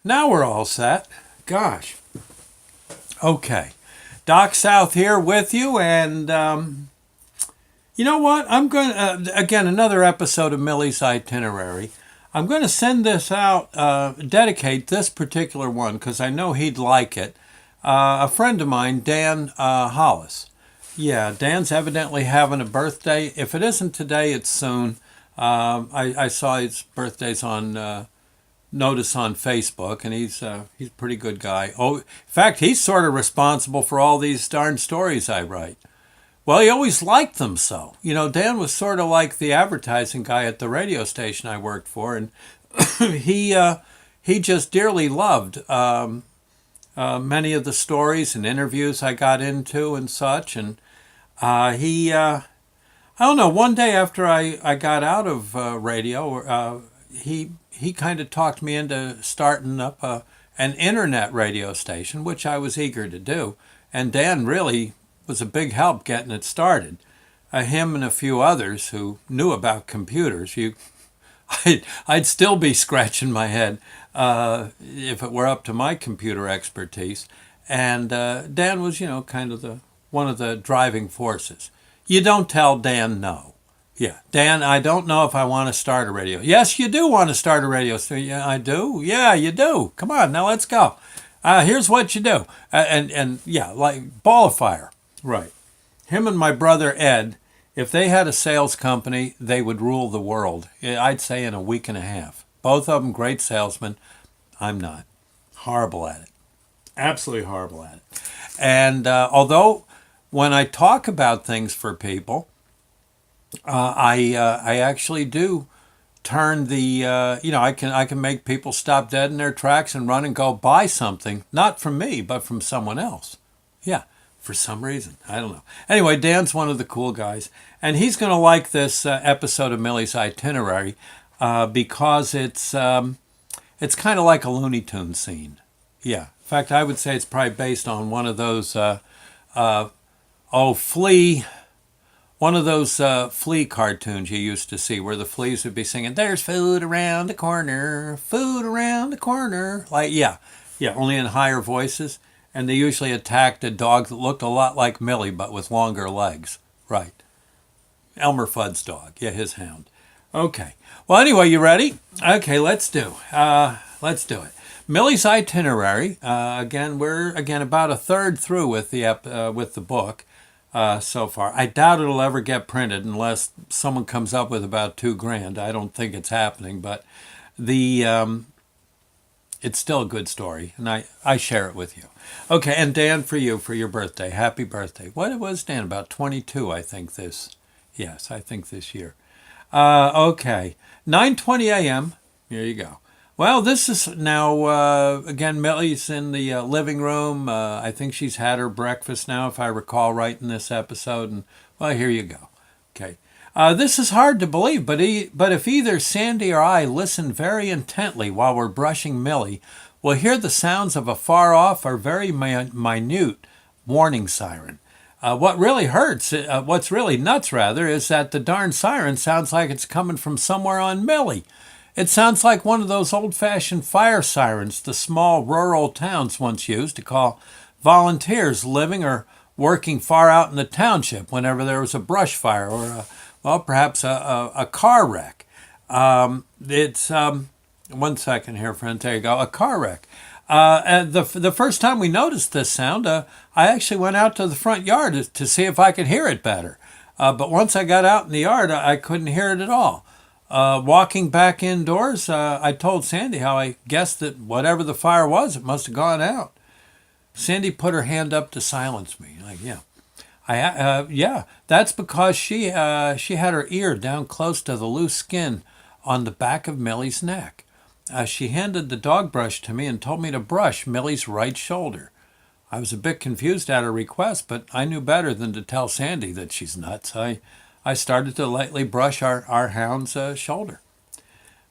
Now we're all set. Gosh. Okay. Doc South here with you, and you know what? I'm going to, again, another episode of Millie's Itinerary. I'm going to send this out, dedicate this particular one, because I know he'd like it. A friend of mine, Dan Hollis. Yeah, Dan's evidently having a birthday. If it isn't today, it's soon. I saw his birthday's on notice on Facebook, and he's a pretty good guy. Oh, in fact, he's sort of responsible for all these darn stories I write. Well, he always liked them so. You know, Dan was sort of like the advertising guy at the radio station I worked for, and he just dearly loved many of the stories and interviews I got into and such. And I don't know, one day after I got out of radio, he kind of talked me into starting up an internet radio station, which I was eager to do. And Dan really was a big help getting it started. Him and a few others who knew about computers. I'd still be scratching my head if it were up to my computer expertise. And Dan was, kind of one of the driving forces. You don't tell Dan no. Yeah, Dan, I don't know if I want to start a radio. Yes, you do want to start a radio. So, yeah, I do. Yeah, you do. Come on, now let's go. Here's what you do. And yeah, like ball of fire. Right. Him and my brother Ed, if they had a sales company, they would rule the world. I'd say in a week and a half. Both of them great salesmen. I'm not. Horrible at it. Absolutely horrible at it. And although when I talk about things for people, I actually do turn the I can make people stop dead in their tracks and run and go buy something, not from me, but from someone else. Yeah, for some reason. I don't know. Anyway, Dan's one of the cool guys, and he's going to like this episode of Millie's Itinerary because it's kind of like a Looney Tunes scene. Yeah. In fact, I would say it's probably based on one of those flea cartoons you used to see where the fleas would be singing, "There's food around the corner, food around the corner." Like, yeah, only in higher voices. And they usually attacked a dog that looked a lot like Millie, but with longer legs. Right. Elmer Fudd's dog. Yeah, his hound. Okay. Well, anyway, you ready? Okay, let's do it. Millie's Itinerary. We're about a third through with the book. So far. I doubt it'll ever get printed unless someone comes up with about $2,000. I don't think it's happening, but it's still a good story, and I share it with you. Okay, and Dan, for your birthday, happy birthday. What was Dan, about 22, I think this year. Okay, 9:20 a.m., here you go. Well, this is now, again, Millie's in the living room. I think she's had her breakfast now, if I recall right in this episode. And, well, here you go. Okay. This is hard to believe, but if either Sandy or I listen very intently while we're brushing Millie, we'll hear the sounds of a far-off or very minute warning siren. What's really nuts, rather, is that the darn siren sounds like it's coming from somewhere on Millie. It sounds like one of those old-fashioned fire sirens the small rural towns once used to call volunteers living or working far out in the township whenever there was a brush fire or, perhaps a car wreck. It's, one second here, friend, there you go, a car wreck. And the first time we noticed this sound, I actually went out to the front yard to see if I could hear it better. But once I got out in the yard, I couldn't hear it at all. Walking back indoors, I told Sandy how I guessed that whatever the fire was, it must have gone out. Sandy put her hand up to silence me. Like, yeah, that's because she had her ear down close to the loose skin on the back of Millie's neck. She handed the dog brush to me and told me to brush Millie's right shoulder. I was a bit confused at her request, but I knew better than to tell Sandy that she's nuts. I started to lightly brush our hound's shoulder.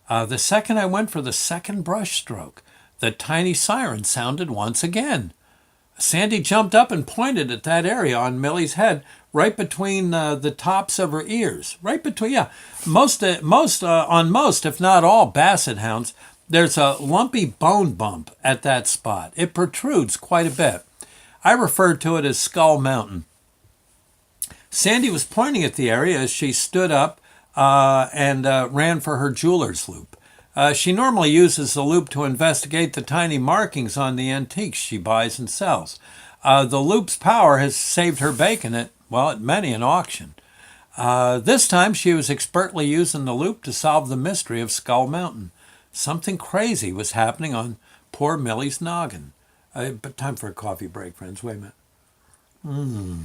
The second I went for the second brush stroke, the tiny siren sounded once again. Sandy jumped up and pointed at that area on Millie's head, right between the tops of her ears. Right between, yeah. Most, if not all, basset hounds, There's a lumpy bone bump at that spot. It protrudes quite a bit. I refer to it as Skull Mountain. Sandy was pointing at the area as she stood up and ran for her jeweler's loop. She normally uses the loop to investigate the tiny markings on the antiques she buys and sells. The loop's power has saved her bacon at many an auction. This time she was expertly using the loop to solve the mystery of Skull Mountain. Something crazy was happening on poor Millie's noggin. But time for a coffee break, friends. Wait a minute.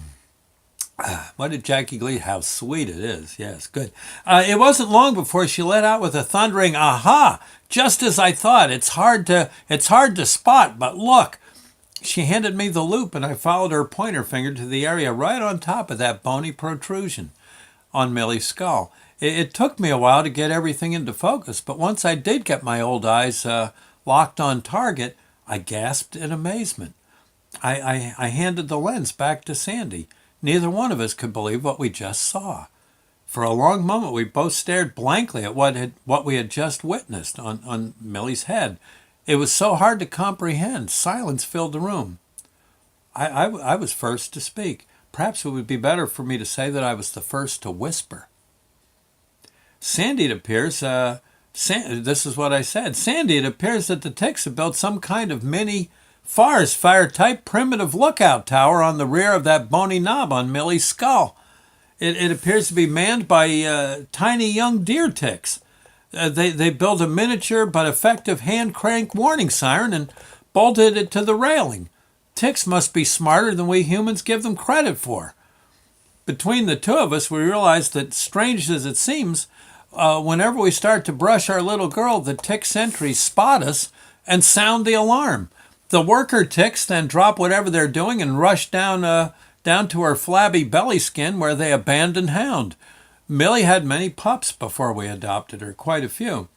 What did Jackie Glee? How sweet it is. Yes, good. It wasn't long before she let out with a thundering "Aha!" Just as I thought. It's hard to spot, but look. She handed me the loop, and I followed her pointer finger to the area right on top of that bony protrusion on Millie's skull. It took me a while to get everything into focus, but once I did get my old eyes locked on target, I gasped in amazement. I handed the lens back to Sandy. Neither one of us could believe what we just saw. For a long moment, we both stared blankly at what we had just witnessed on Millie's head. It was so hard to comprehend. Silence filled the room. I was first to speak. Perhaps it would be better for me to say that I was the first to whisper. Sandy, it appears, this is what I said. Sandy, it appears that the Ticks have built some kind of mini forest fire type primitive lookout tower on the rear of that bony knob on Millie's skull. It appears to be manned by tiny young deer ticks. They built a miniature but effective hand crank warning siren and bolted it to the railing. Ticks must be smarter than we humans give them credit for. Between the two of us, we realized that, strange as it seems, whenever we start to brush our little girl, the tick sentries spot us and sound the alarm. The worker ticks then drop whatever they're doing and rush down to her flabby belly skin where they abandon hound. Millie had many pups before we adopted her, quite a few.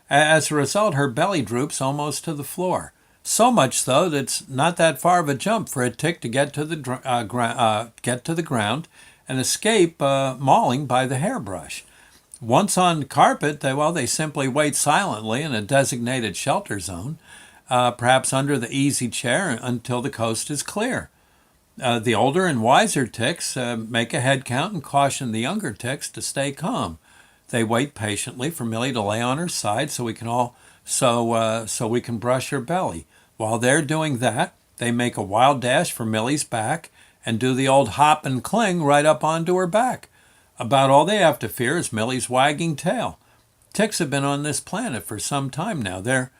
As a result, her belly droops almost to the floor. So much so that it's not that far of a jump for a tick to get to the ground and escape mauling by the hairbrush. Once on carpet, they simply wait silently in a designated shelter zone, perhaps under the easy chair until the coast is clear. The older and wiser ticks make a head count and caution the younger ticks to stay calm. They wait patiently for Millie to lay on her side so we can brush her belly. While they're doing that, they make a wild dash for Millie's back and do the old hop and cling right up onto her back. About all they have to fear is Millie's wagging tail. Ticks have been on this planet for some time now. Their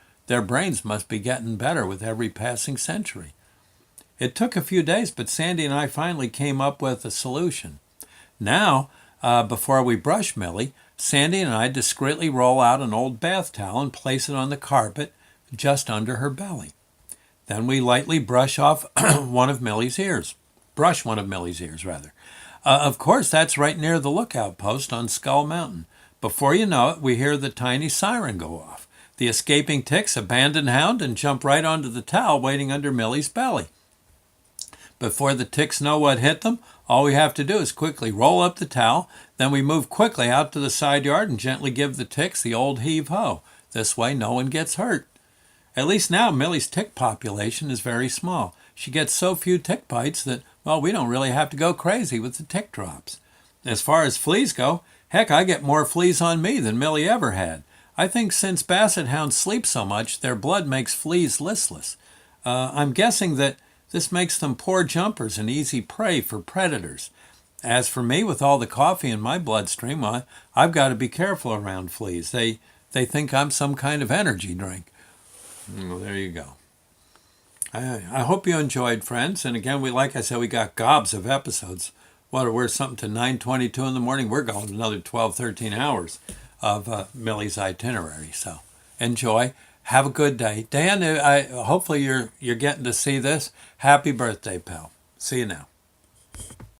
brains must be getting better with every passing century. It took a few days, but Sandy and I finally came up with a solution. Now, before we brush Millie, Sandy and I discreetly roll out an old bath towel and place it on the carpet just under her belly. Then we lightly brush off one of Millie's ears. Brush one of Millie's ears, rather. Of course, that's right near the lookout post on Skull Mountain. Before you know it, we hear the tiny siren go off. The escaping ticks abandon hound and jump right onto the towel waiting under Millie's belly. Before the ticks know what hit them, all we have to do is quickly roll up the towel, then we move quickly out to the side yard and gently give the ticks the old heave-ho. This way no one gets hurt. At least now Millie's tick population is very small. She gets so few tick bites that, we don't really have to go crazy with the tick drops. As far as fleas go, heck, I get more fleas on me than Millie ever had. I think since basset hounds sleep so much, their blood makes fleas listless. I'm guessing that this makes them poor jumpers and easy prey for predators. As for me, with all the coffee in my bloodstream, I've got to be careful around fleas. They think I'm some kind of energy drink. Well, there you go. I hope you enjoyed, friends. And again, like I said, we got gobs of episodes. We're something to 9:22 in the morning. We're going another 12, 13 hours of Millie's Itinerary. So enjoy. Have a good day. Dan, hopefully you're getting to see this. Happy birthday, pal. See you now.